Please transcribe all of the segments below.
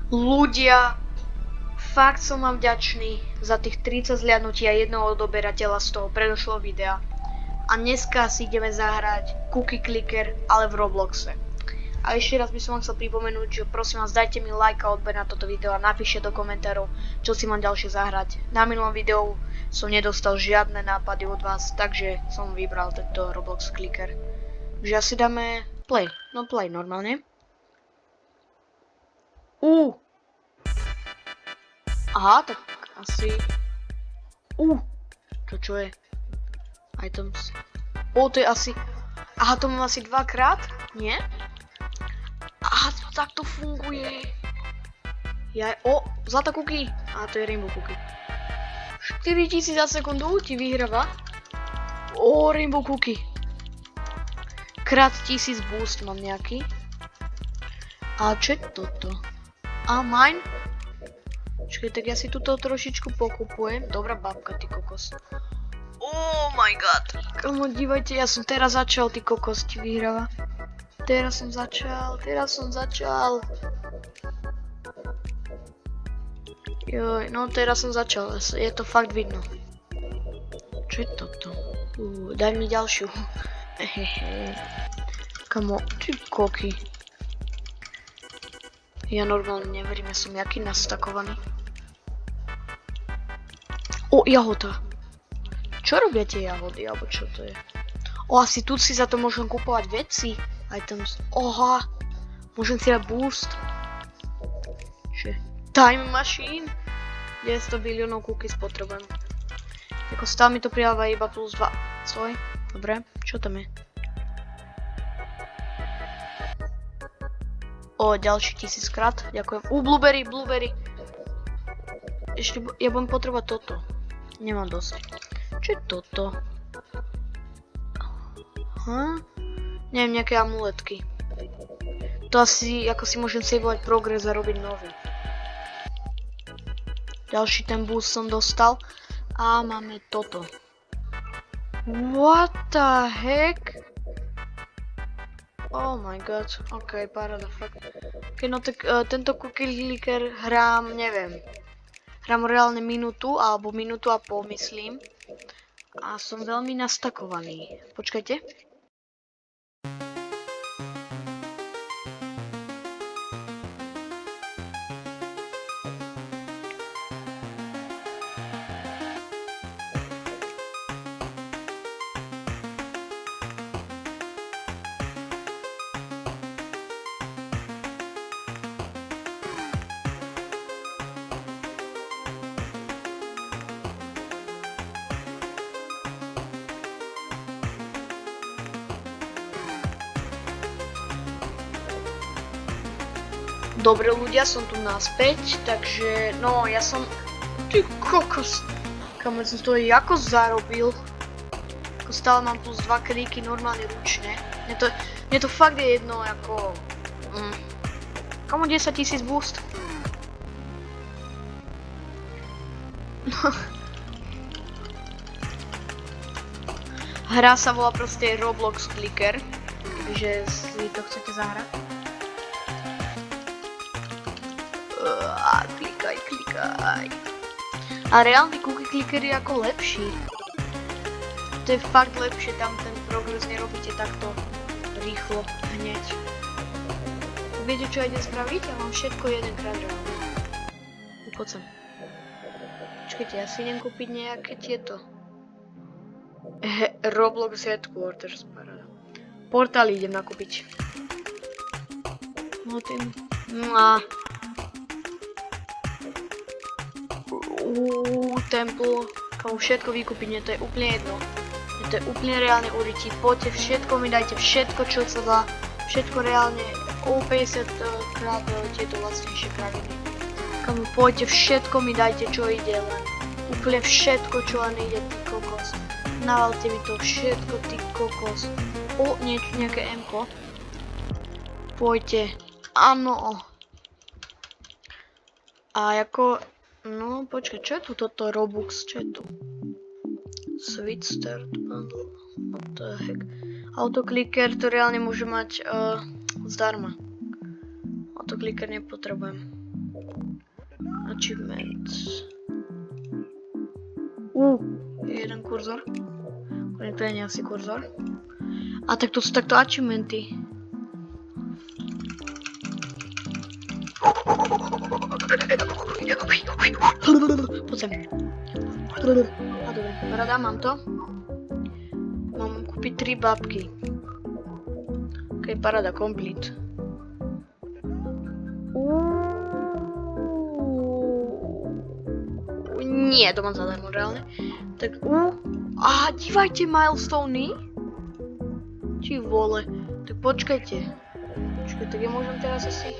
Ľudia, fakt som vám vďačný za tých 30 zliadnutí a jednoho odoberateľa z toho predošlého videa. A dneska si ideme zahrať Cookie Clicker, ale v Robloxe. A ešte raz by som vám chcel pripomenúť, že prosím vás, dajte mi like a odber na toto video a napíšte do komentárov, čo si mám ďalšie zahrať. Na minulom videu som nedostal žiadne nápady od vás, takže som vybral tento Roblox Clicker. Takže asi dáme play. No play normálne. Aha, tak asi... To čo je? Items. To je asi... Aha, to mám asi dvakrát? Nie? Aha, tak to funguje. Zlatá cookie. Aha, to je rainbow cookie. 4000 za sekundu ti vyhráva. Rainbow cookie. Krát 1000 boost mám nejaký. A čo je toto? Mine? Čakaj, tak ja si tuto trošičku pokupujem. Dobrá babka, ty kokos. Oh my god. Kamo, dívajte, ja som teraz začal, ty kokos, ti vyhráva. Teraz som začal. Joj, no teraz som začal, je to fakt vidno. Čo je toto? Daj mi ďalšiu. Kamo, ty koky. Ja normálne neverím, ja som jaký nastakovaný. Jahoda. Čo robia tie jahody, alebo čo to je? Asi tu si za to môžem kupovať veci. Items. Oha. Môžem si dať boost. Čo? Time machine. 900 biliónov cookies potrebujem. Ako stále mi to pridáva iba plus 2. Stoj. Dobre. Čo tam je? Ďalší 1000 krát. Ďakujem. Blueberry. Ešte, ja budem potrebovať toto. Nemám dosť. Čo je toto? Neviem, nejaké amuletky. To asi, ako si môžem saveovať progres a robiť nový. Ďalší ten boost som dostal. A máme toto. What the heck? Oh my god. Ok, paráda, fakt. Ok, no tak tento Cookie Clicker hrám, neviem. Hrám reálne minútu, alebo minútu a pol, myslím. A som veľmi nastakovaný. Počkajte. Dobre ľudia, som tu naspäť, takže no ja som... Ty kokos! Kamo, som to ako zarobil. Ako stále mám plus 2 kríky normálne ručne. Mne to fakt je jedno ako... Kamo, 10 000 boost. Hra sa volá proste Roblox Clicker, takže si to chcete zahrať. Klikaj. A reálny Cookie Clicker je ako lepší. To je fakt lepšie, tam ten progres nerobíte takto rýchlo, hneď. Viete, čo ja idem spraviť? Ja mám všetko jedenkrát reálne. Poď sem. Počkajte, ja si idem kúpiť nejaké tieto. Roblox Headquarters, paráda. Portály idem nakúpiť. No tým... Temple, komu všetko vykúpiť, mne to je úplne jedno. Mne to je úplne reálne urytiť. Poďte, všetko mi dajte, všetko čo sa dá. Všetko reálne, 50 krát tieto vlastnejšie kraviny. Komu poďte, všetko mi dajte, čo ide len. Úplne všetko, čo len ide, ty kokos. Navalte mi to všetko, ty kokos. Nejaké M-ko. Poďte. Áno. A ako... No, počkaj, čo je tu toto Robux? Čo je tu? Sweet Start Bundle. What the heck? Autoclicker to reálne môže mať zdarma. Autoclicker nepotrebujem. Achievement. Jeden kurzor. To nie asi kurzor. A tak to sú takto achievementy. Poď sem. A dobre, rada, mám to. Mám kúpiť 3 babky. Ok, paráda, complete. Nie, to mám zadarmo reálne. Tak dívajte milestony. Či vole. Tak počkajte. Tak ja môžem teraz asi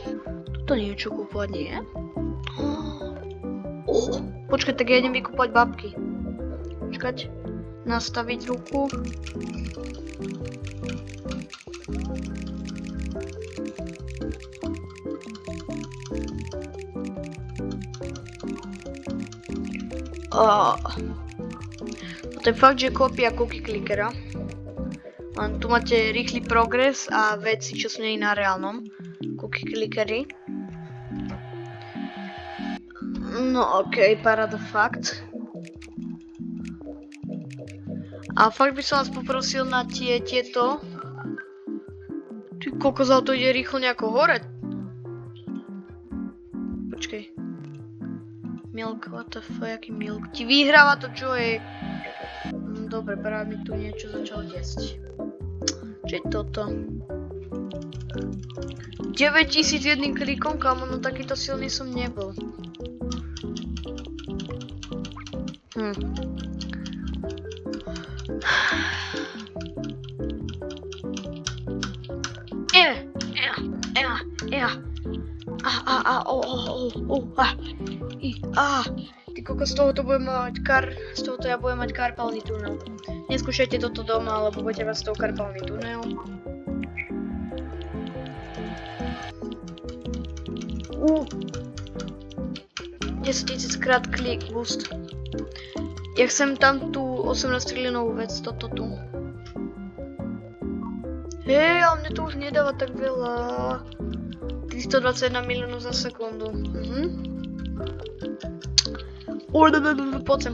tuto niečo kúpovať, nie? Počkaj, tak ja idem vykúpať babky. Počkať. Nastaviť ruku. To je fakt, že kópia cookie clickera. Tu máte rýchly progres a veci, čo sú nie na reálnom cookie clickeri. No okej, paráda, fakt. A fakt by som vás poprosil na tieto. Ty kokos, to ide rýchlo nejako hore. Počkej. Milk, what the fuck, jaký milk? Ti vyhráva to, čo je? Dobre, práve mi tu niečo začalo jesť. Čo je toto? 9000 jedným klikom, kámo, no takýto silný som nebol. Ty kokos, z tohoto ja budem mať karpálny tunel. Neskúšajte toto doma, alebo budete mať z toho karpálny tunel. 10 000 krát klik boost. Ja chcem tam tú 18 triliónovú vec, toto tu. Hej, ale mne to už nedáva tak veľa. 321 miliónov za sekundu. Poď sem.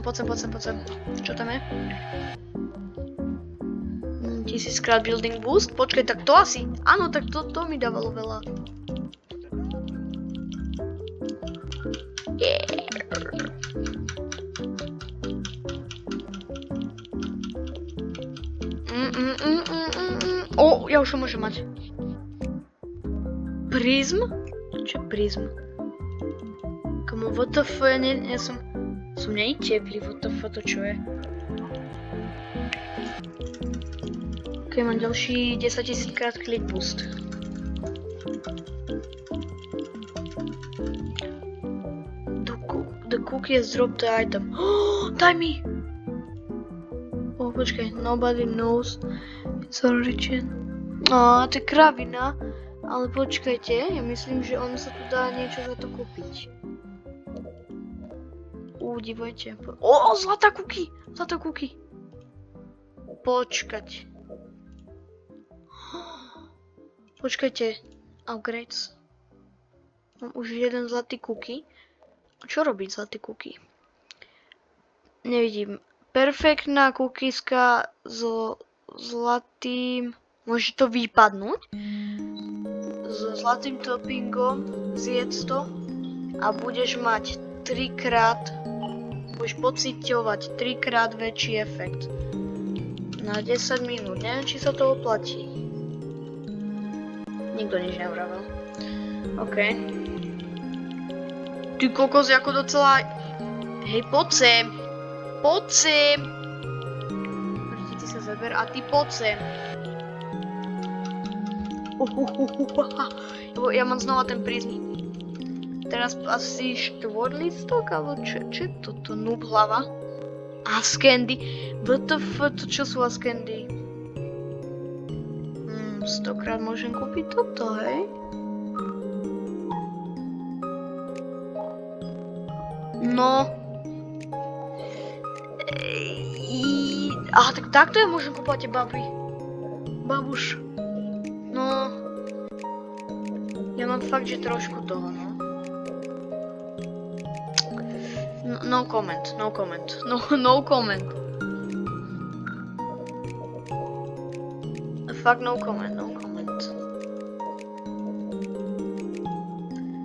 Čo tam je? 1000 krát building boost? Počkaj, tak to asi. Áno, tak to mi dávalo veľa. Ja už ho môžem mať. Prism? Čo je prism? Komu, what the f, ja som nej teplý, what the f, to čo je? Ok, mám ďalší 10 000 krát click boost. The cookie has dropped the item. Daj mi! Počkaj, nobody knows its origin. To je kravina, ale počkajte, ja myslím, že on sa tu dá niečo za to kúpiť. Dívajte. Zlatá cookie! Počkajte, upgrades. Mám už jeden zlatý cookie. Čo robiť zlatý cookie? Nevidím. Perfektná cookieska so zlatým... Môže to vypadnúť? So zlatým toppingom zjedz to a budeš mať 3-krát... Budeš pociťovať 3-krát väčší efekt. Na 10 minút. Neviem, či sa to oplatí. Nikto nič nevravel. OK. Ty kokos, ako docela... Hej, poď sem. Ty sa zaber a ty poď sem. Ja mám znova ten prízmy. Teraz asi 4-listok, alebo čo je toto? Noob hlava? Ascandy. WTF, to čo sú Ascandy? 100-krát môžem kúpiť toto, hej? No. Tak takto ja môžem kúpať tie baby. Babuš. No. Ja mám fakt, že trošku toho, no. No comment, no comment, no comment. Fuck no comment, no comment.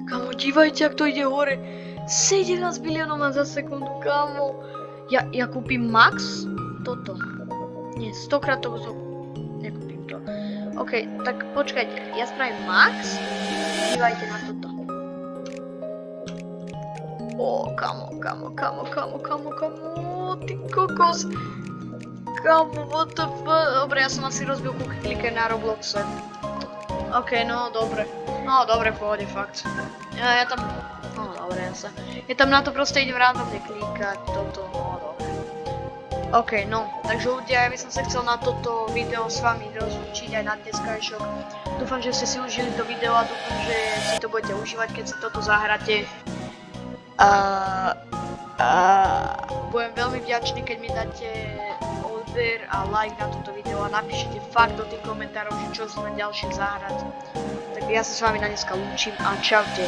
Kamo, dívajte, jak to ide hore. 17 miliónov má za sekundu, kamo. Ja kúpim max toto. Nie, 100-krát to nekúpim to. OK, tak počkajte, ja spravím max. Dívajte na toto. Kamo, ty kokos. Kamo, what the fuck. Dobre, ja som asi rozbil cookie clicker na Robloxe. OK, no dobre. No dobre, v pohode, fakt. Ja tam... No dobre, ja tam na to proste idem randomne klikať, toto, no dobre. OK, no, takže ľudia, ja by som sa chcel na toto video s vami rozlúčiť aj na dneskajšok. Dúfam, že ste si užili to video a dúfam, že si to budete užívať, keď si toto zahráte. Budem veľmi vďačný, keď mi dáte odber a like na toto video a napíšete fakt do tých komentárov, že čo sme ďalšie zahrať. Tak ja sa s vami na dneska lúčim a čaute.